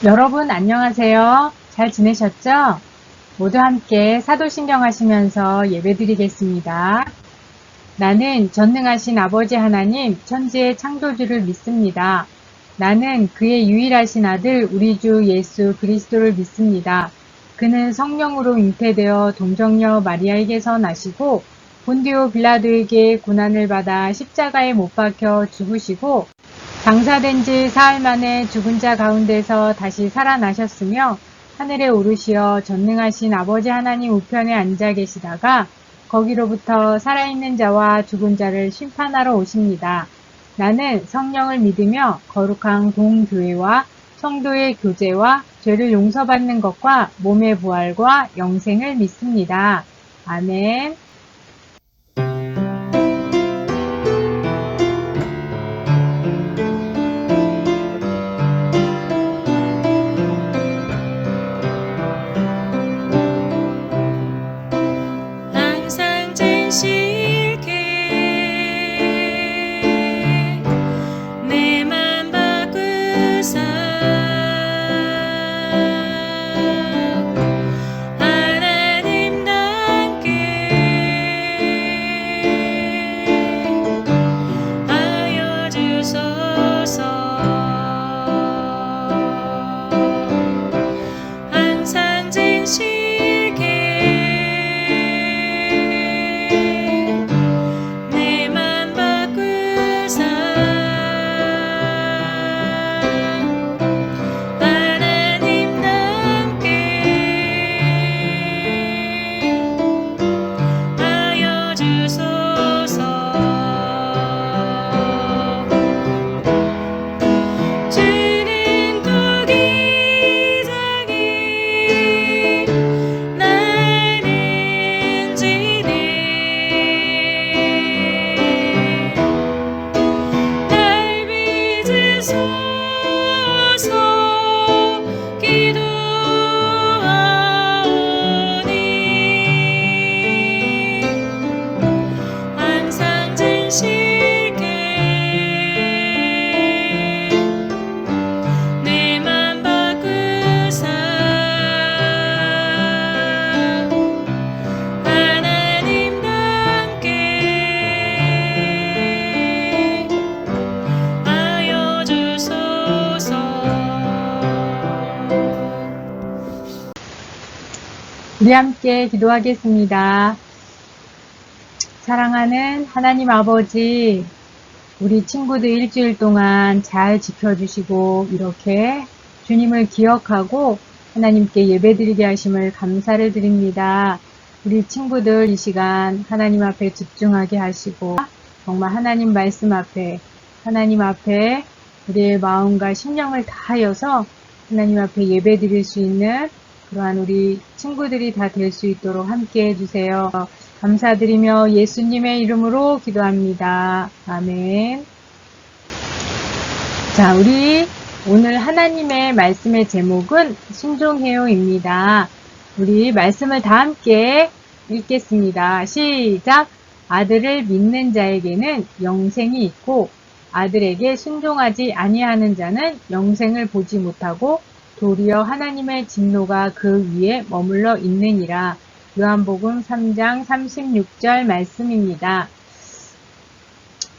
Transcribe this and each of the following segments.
여러분 안녕하세요. 잘 지내셨죠? 모두 함께 사도신경 하시면서 예배드리겠습니다. 나는 전능하신 아버지 하나님 천지의 창조주를 믿습니다. 나는 그의 유일하신 아들 우리 주 예수 그리스도를 믿습니다. 그는 성령으로 잉태되어 동정녀 마리아에게서 나시고 본디오 빌라도에게 고난을 받아 십자가에 못 박혀 죽으시고 장사된 지 사흘 만에 죽은 자 가운데서 다시 살아나셨으며 하늘에 오르시어 전능하신 아버지 하나님 우편에 앉아 계시다가 거기로부터 살아있는 자와 죽은 자를 심판하러 오십니다. 나는 성령을 믿으며 거룩한 공교회와 성도의 교제와 죄를 용서받는 것과 몸의 부활과 영생을 믿습니다. 아멘. 항상 진실게 내 맘 바꾸사 하나님답게 하여 주소서. 항상 진실게 내 맘 바꾸사 하나님답게 하여 주소서. 주는 꼭 이상해 나는 지네 날 믿으소서 기도하오니 항상 진실게 내 맘 바꾸사 하나님답게 하여 주소서. 우리 함께 기도하겠습니다. 사랑하는 하나님 아버지, 우리 친구들 일주일 동안 잘 지켜주시고 이렇게 주님을 기억하고 하나님께 예배드리게 하심을 감사를 드립니다. 우리 친구들 이 시간 하나님 앞에 집중하게 하시고 정말 하나님 말씀 앞에 하나님 앞에 우리의 마음과 심령을 다하여서 하나님 앞에 예배드릴 수 있는 그러한 우리 친구들이 다 될 수 있도록 함께 해주세요. 감사드리며 예수님의 이름으로 기도합니다. 아멘. 자, 우리 오늘 하나님의 말씀의 제목은 순종해요입니다. 우리 말씀을 다 함께 읽겠습니다. 시작! 아들을 믿는 자에게는 영생이 있고 아들에게 순종하지 아니하는 자는 영생을 보지 못하고 도리어 하나님의 진노가 그 위에 머물러 있느니라. 요한복음 3장 36절 말씀입니다.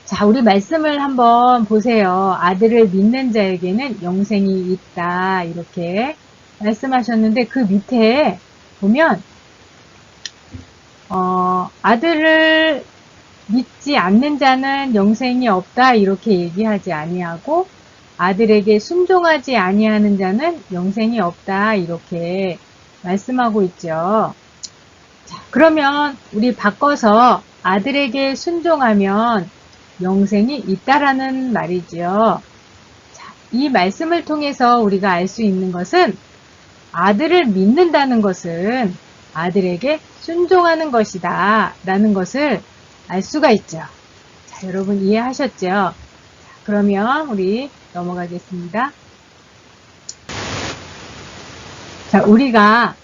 자, 우리 말씀을 한번 보세요. 아들을 믿는 자에게는 영생이 있다. 이렇게 말씀하셨는데 그 밑에 보면 아들을 믿지 않는 자는 영생이 없다. 이렇게 얘기하지 아니하고 아들에게 순종하지 아니하는 자는 영생이 없다. 이렇게 말씀하고 있죠. 자, 그러면 우리 바꿔서 아들에게 순종하면 영생이 있다라는 말이죠. 자, 이 말씀을 통해서 우리가 알 수 있는 것은 아들을 믿는다는 것은 아들에게 순종하는 것이다 라는 것을 알 수가 있죠. 자, 여러분 이해하셨죠? 자, 그러면 우리 넘어가겠습니다. 자, 우리가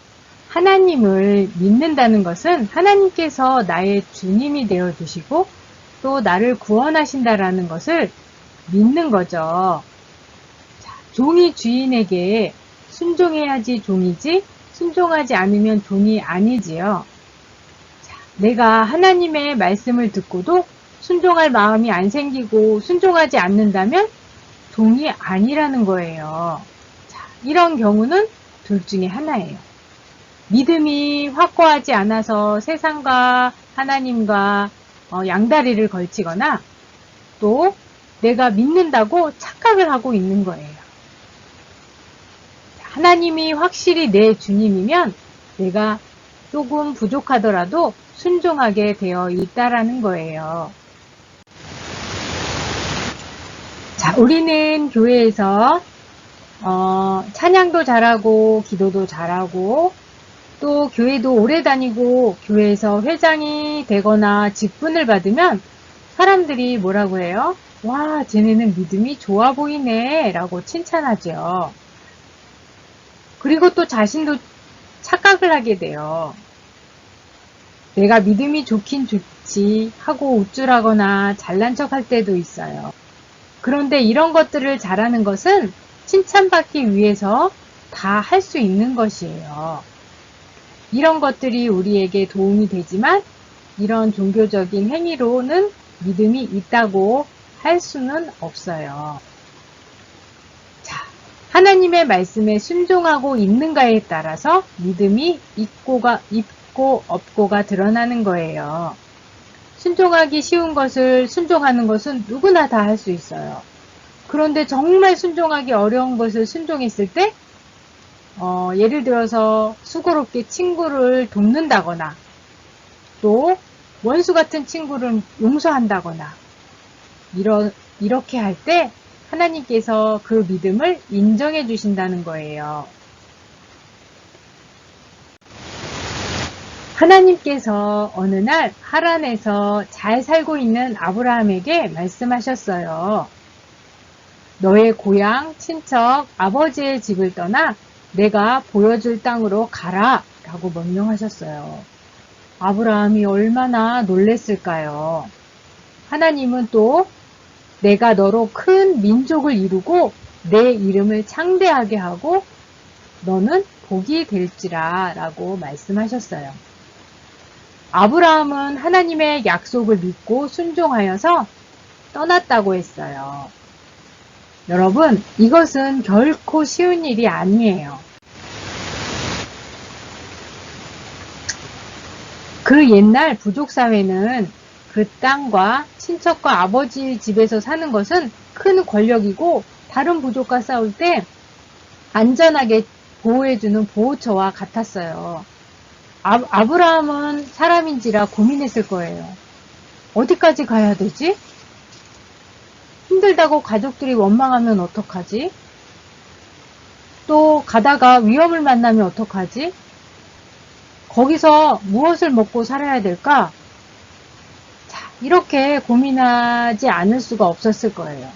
하나님을 믿는다는 것은 하나님께서 나의 주님이 되어주시고 또 나를 구원하신다라는 것을 믿는 거죠. 자, 종이 주인에게 순종해야지 종이지 순종하지 않으면 종이 아니지요. 자, 내가 하나님의 말씀을 듣고도 순종할 마음이 안 생기고 순종하지 않는다면 종이 아니라는 거예요. 자, 이런 경우는 둘 중에 하나예요. 믿음이 확고하지 않아서 세상과 하나님과 양다리를 걸치거나 또 내가 믿는다고 착각을 하고 있는 거예요. 하나님이 확실히 내 주님이면 내가 조금 부족하더라도 순종하게 되어 있다라는 거예요. 자, 우리는 교회에서 찬양도 잘하고 기도도 잘하고 또 교회도 오래 다니고 교회에서 회장이 되거나 직분을 받으면 사람들이 뭐라고 해요? 와, 쟤네는 믿음이 좋아 보이네 라고 칭찬하죠. 그리고 또 자신도 착각을 하게 돼요. 내가 믿음이 좋긴 좋지 하고 우쭐하거나 잘난 척 할 때도 있어요. 그런데 이런 것들을 잘하는 것은 칭찬받기 위해서 다 할 수 있는 것이에요. 이런 것들이 우리에게 도움이 되지만 이런 종교적인 행위로는 믿음이 있다고 할 수는 없어요. 자, 하나님의 말씀에 순종하고 있는가에 따라서 믿음이 있고 없고가 드러나는 거예요. 순종하기 쉬운 것을 순종하는 것은 누구나 다 할 수 있어요. 그런데 정말 순종하기 어려운 것을 순종했을 때 예를 들어서 수고롭게 친구를 돕는다거나 또 원수 같은 친구를 용서한다거나 이렇게 할 때 하나님께서 그 믿음을 인정해 주신다는 거예요. 하나님께서 어느 날 하란에서 잘 살고 있는 아브라함에게 말씀하셨어요. 너의 고향, 친척, 아버지의 집을 떠나 내가 보여줄 땅으로 가라 라고 명령하셨어요. 아브라함이 얼마나 놀랬을까요? 하나님은 또 내가 너로 큰 민족을 이루고 내 이름을 창대하게 하고 너는 복이 될지라 라고 말씀하셨어요. 아브라함은 하나님의 약속을 믿고 순종하여서 떠났다고 했어요. 여러분, 이것은 결코 쉬운 일이 아니에요. 그 옛날 부족사회는 그 땅과 친척과 아버지 집에서 사는 것은 큰 권력이고 다른 부족과 싸울 때 안전하게 보호해주는 보호처와 같았어요. 아브라함은 사람인지라 고민했을 거예요. 어디까지 가야 되지? 힘들다고 가족들이 원망하면 어떡하지? 또 가다가 위험을 만나면 어떡하지? 거기서 무엇을 먹고 살아야 될까? 자, 이렇게 고민하지 않을 수가 없었을 거예요.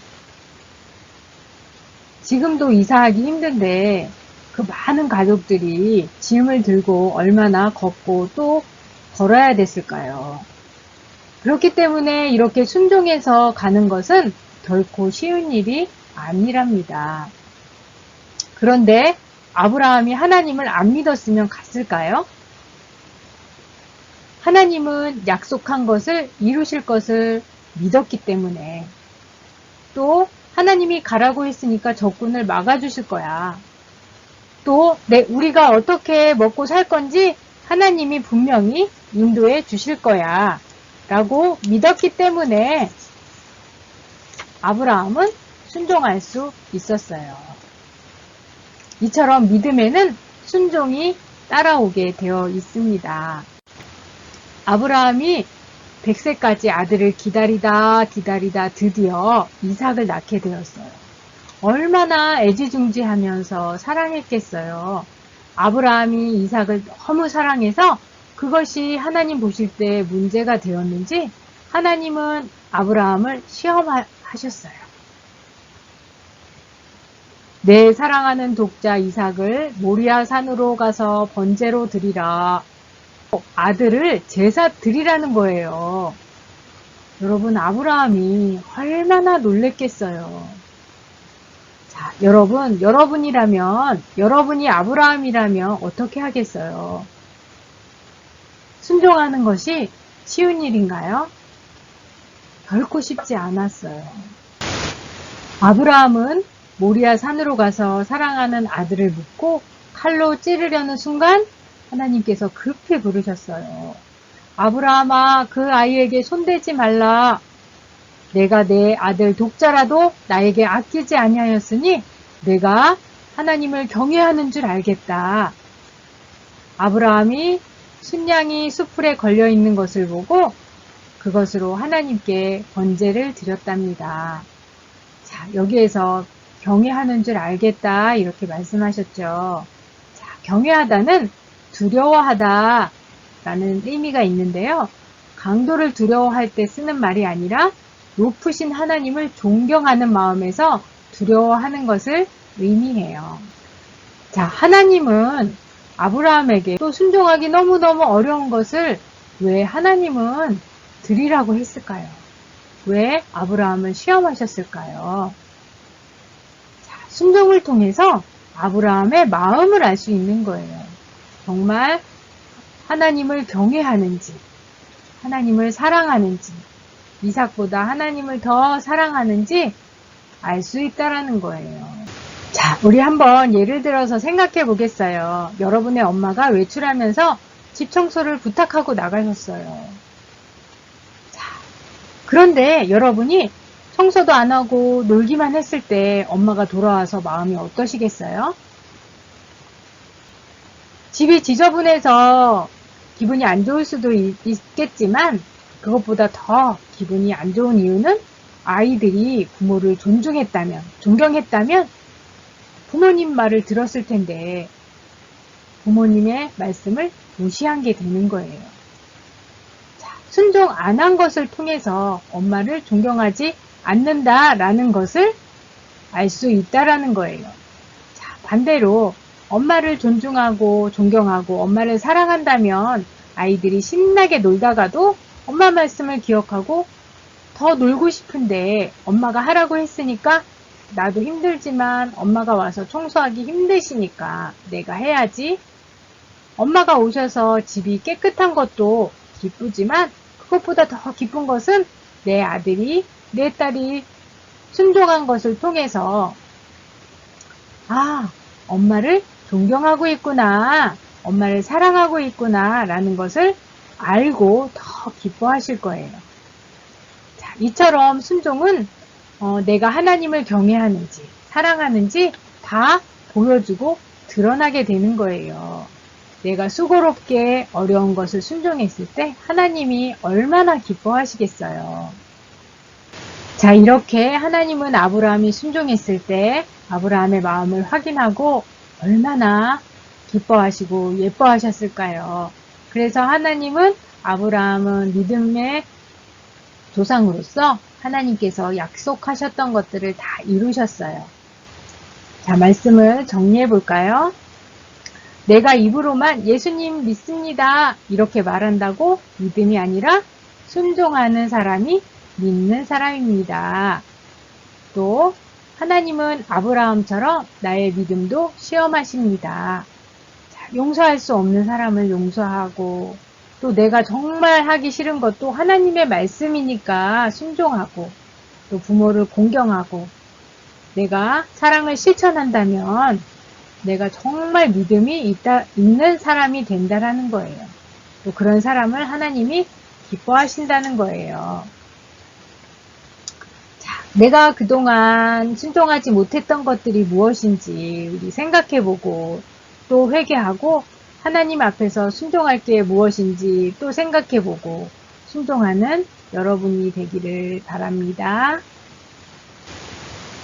지금도 이사하기 힘든데 그 많은 가족들이 짐을 들고 얼마나 걷고 또 걸어야 됐을까요? 그렇기 때문에 이렇게 순종해서 가는 것은 결코 쉬운 일이 아니랍니다. 그런데 아브라함이 하나님을 안 믿었으면 갔을까요? 하나님은 약속한 것을 이루실 것을 믿었기 때문에 또 하나님이 가라고 했으니까 적군을 막아주실 거야. 또 우리가 어떻게 먹고 살 건지 하나님이 분명히 인도해 주실 거야 라고 믿었기 때문에 아브라함은 순종할 수 있었어요. 이처럼 믿음에는 순종이 따라오게 되어 있습니다. 아브라함이 100세까지 아들을 기다리다 드디어 이삭을 낳게 되었어요. 얼마나 애지중지하면서 사랑했겠어요. 아브라함이 이삭을 너무 사랑해서 그것이 하나님 보실 때 문제가 되었는지 하나님은 아브라함을 시험하셨어요. 내 사랑하는 독자 이삭을 모리아 산으로 가서 번제로 드리라. 아들을 제사 드리라는 거예요. 여러분, 아브라함이 얼마나 놀랬겠어요. 자, 자, 여러분이라면, 여러분이 아브라함이라면 어떻게 하겠어요? 순종하는 것이 쉬운 일인가요? 결코 쉽지 않았어요. 아브라함은 모리아 산으로 가서 사랑하는 아들을 묻고 칼로 찌르려는 순간 하나님께서 급히 부르셨어요. 아브라함아, 그 아이에게 손대지 말라. 내가 내 아들 독자라도 나에게 아끼지 아니하였으니 내가 하나님을 경외하는 줄 알겠다. 아브라함이 순양이 숲풀에 걸려 있는 것을 보고 그것으로 하나님께 번제를 드렸답니다. 자, 여기에서 경외하는 줄 알겠다 이렇게 말씀하셨죠. 자, 경외하다는 두려워하다 라는 의미가 있는데요. 강도를 두려워할 때 쓰는 말이 아니라 높으신 하나님을 존경하는 마음에서 두려워하는 것을 의미해요. 자, 하나님은 아브라함에게 또 순종하기 너무너무 어려운 것을 왜 하나님은 드리라고 했을까요? 왜 아브라함을 시험하셨을까요? 자, 순종을 통해서 아브라함의 마음을 알 수 있는 거예요. 정말 하나님을 경외하는지, 하나님을 사랑하는지, 이삭보다 하나님을 더 사랑하는지 알 수 있다라는 거예요. 자, 우리 한번 예를 들어서 생각해 보겠어요. 여러분의 엄마가 외출하면서 집 청소를 부탁하고 나가셨어요. 자, 그런데 여러분이 청소도 안 하고 놀기만 했을 때 엄마가 돌아와서 마음이 어떠시겠어요? 집이 지저분해서 기분이 안 좋을 수도 있겠지만 그것보다 더 기분이 안 좋은 이유는 아이들이 부모를 존경했다면 부모님 말을 들었을 텐데 부모님의 말씀을 무시한 게 되는 거예요. 자, 순종 안 한 것을 통해서 엄마를 존경하지 않는다라는 것을 알 수 있다라는 거예요. 자, 반대로 엄마를 존중하고 존경하고 엄마를 사랑한다면 아이들이 신나게 놀다가도 엄마 말씀을 기억하고 더 놀고 싶은데 엄마가 하라고 했으니까 나도 힘들지만 엄마가 와서 청소하기 힘드시니까 내가 해야지. 엄마가 오셔서 집이 깨끗한 것도 기쁘지만 그것보다 더 기쁜 것은 내 아들이, 내 딸이 순종한 것을 통해서 아, 엄마를 존경하고 있구나, 엄마를 사랑하고 있구나 라는 것을 알고 더 기뻐하실 거예요. 자, 이처럼 순종은 내가 하나님을 경외하는지 사랑하는지 다 보여주고 드러나게 되는 거예요. 내가 수고롭게 어려운 것을 순종했을 때 하나님이 얼마나 기뻐하시겠어요. 자, 이렇게 하나님은 아브라함이 순종했을 때 아브라함의 마음을 확인하고 얼마나 기뻐하시고 예뻐하셨을까요? 그래서 하나님은 아브라함은 믿음의 조상으로서 하나님께서 약속하셨던 것들을 다 이루셨어요. 자, 말씀을 정리해 볼까요? 내가 입으로만 예수님 믿습니다 이렇게 말한다고 믿음이 아니라 순종하는 사람이 믿는 사람입니다. 또 하나님은 아브라함처럼 나의 믿음도 시험하십니다. 자, 용서할 수 없는 사람을 용서하고 또 내가 정말 하기 싫은 것도 하나님의 말씀이니까 순종하고 또 부모를 공경하고 내가 사랑을 실천한다면 내가 정말 믿음이 있는 사람이 된다라는 거예요. 또 그런 사람을 하나님이 기뻐하신다는 거예요. 자, 내가 그동안 순종하지 못했던 것들이 무엇인지 우리 생각해보고 또 회개하고 하나님 앞에서 순종할 게 무엇인지 또 생각해보고 순종하는 여러분이 되기를 바랍니다.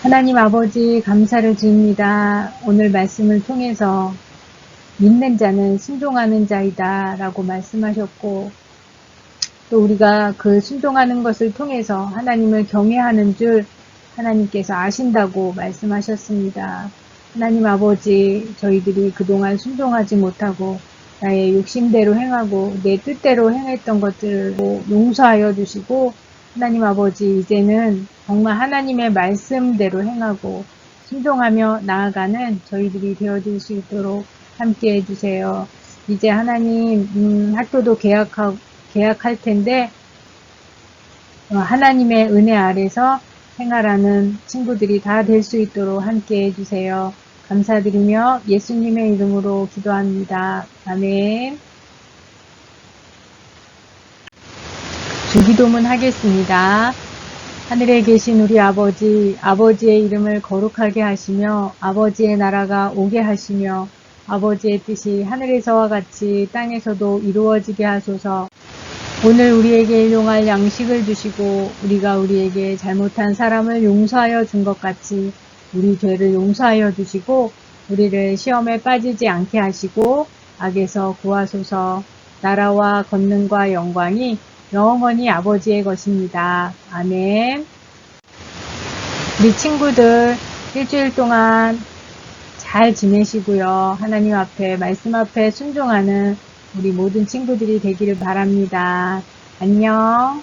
하나님 아버지 감사를 드립니다. 오늘 말씀을 통해서 믿는 자는 순종하는 자이다 라고 말씀하셨고 또 우리가 그 순종하는 것을 통해서 하나님을 경외하는 줄 하나님께서 아신다고 말씀하셨습니다. 하나님 아버지 저희들이 그동안 순종하지 못하고 나의 욕심대로 행하고 내 뜻대로 행했던 것들을 용서하여 주시고 하나님 아버지 이제는 정말 하나님의 말씀대로 행하고 순종하며 나아가는 저희들이 되어줄 수 있도록 함께 해주세요. 이제 하나님, 학교도 개학할 텐데, 하나님의 은혜 아래서 생활하는 친구들이 다 될 수 있도록 함께 해주세요. 감사드리며 예수님의 이름으로 기도합니다. 아멘. 주기도문 하겠습니다. 하늘에 계신 우리 아버지, 아버지의 이름을 거룩하게 하시며 아버지의 나라가 오게 하시며 아버지의 뜻이 하늘에서와 같이 땅에서도 이루어지게 하소서. 오늘 우리에게 일용할 양식을 주시고 우리가 우리에게 잘못한 사람을 용서하여 준 것 같이 우리 죄를 용서하여 주시고 우리를 시험에 빠지지 않게 하시고 악에서 구하소서. 나라와 권능과 영광이 영원히 아버지의 것입니다. 아멘. 우리 친구들 일주일 동안 잘 지내시고요. 하나님 앞에 말씀 앞에 순종하는 우리 모든 친구들이 되기를 바랍니다. 안녕.